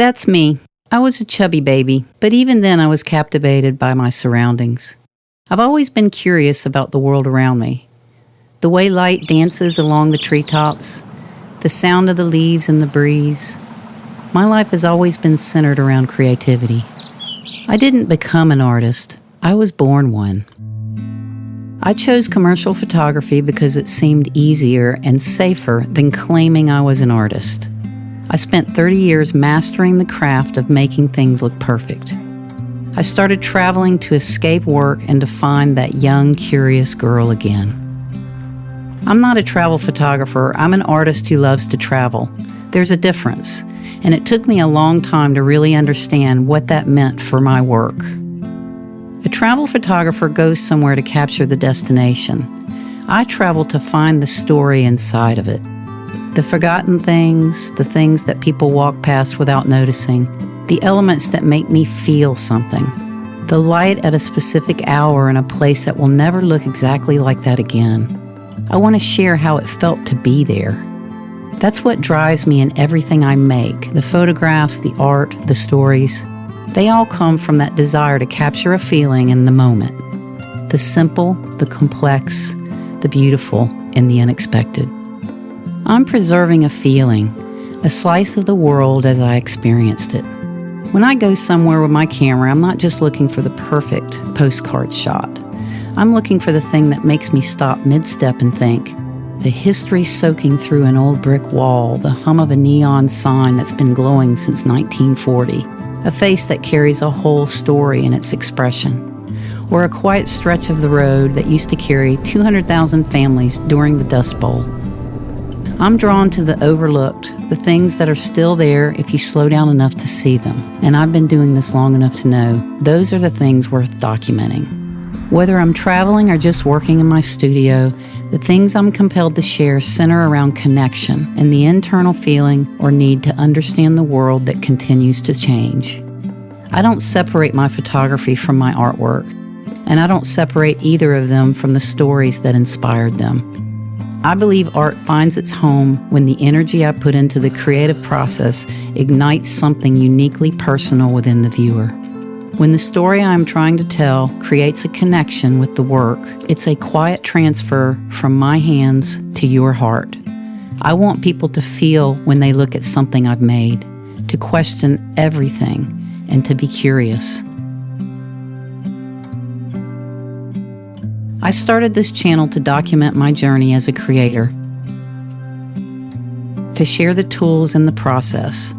That's me. I was a chubby baby, but even then I was captivated by my surroundings. I've always been curious about the world around me. The way light dances along the treetops, the sound of the leaves in the breeze. My life has always been centered around creativity. I didn't become an artist. I was born one. I chose commercial photography because it seemed easier and safer than claiming I was an artist. I spent 30 years mastering the craft of making things look perfect. I started traveling to escape work and to find that young, curious girl again. I'm not a travel photographer. I'm an artist who loves to travel. There's a difference, and it took me a long time to really understand what that meant for my work. A travel photographer goes somewhere to capture the destination. I travel to find the story inside of it. The forgotten things, the things that people walk past without noticing, the elements that make me feel something. The light at a specific hour in a place that will never look exactly like that again. I want to share how it felt to be there. That's what drives me in everything I make. The photographs, the art, the stories. They all come from that desire to capture a feeling in the moment. The simple, the complex, the beautiful, and the unexpected. I'm preserving a feeling, a slice of the world as I experienced it. When I go somewhere with my camera, I'm not just looking for the perfect postcard shot. I'm looking for the thing that makes me stop mid-step and think. The history soaking through an old brick wall, the hum of a neon sign that's been glowing since 1940, a face that carries a whole story in its expression, or a quiet stretch of the road that used to carry 200,000 families during the Dust Bowl. I'm drawn to the overlooked, the things that are still there if you slow down enough to see them. And I've been doing this long enough to know those are the things worth documenting. Whether I'm traveling or just working in my studio, the things I'm compelled to share center around connection and the internal feeling or need to understand the world that continues to change. I don't separate my photography from my artwork, and I don't separate either of them from the stories that inspired them. I believe art finds its home when the energy I put into the creative process ignites something uniquely personal within the viewer. When the story I'm trying to tell creates a connection with the work, it's a quiet transfer from my hands to your heart. I want people to feel when they look at something I've made, to question everything, and to be curious. I started this channel to document my journey as a creator, to share the tools and the process.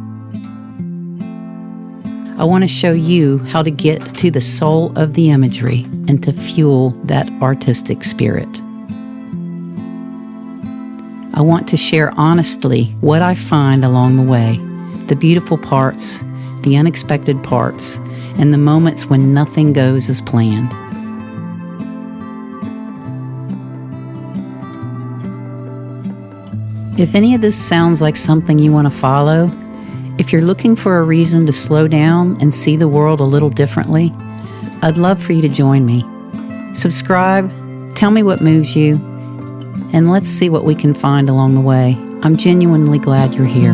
I want to show you how to get to the soul of the imagery and to fuel that artistic spirit. I want to share honestly what I find along the way, the beautiful parts, the unexpected parts, and the moments when nothing goes as planned. If any of this sounds like something you want to follow, if you're looking for a reason to slow down and see the world a little differently, I'd love for you to join me. Subscribe, tell me what moves you, and let's see what we can find along the way. I'm genuinely glad you're here.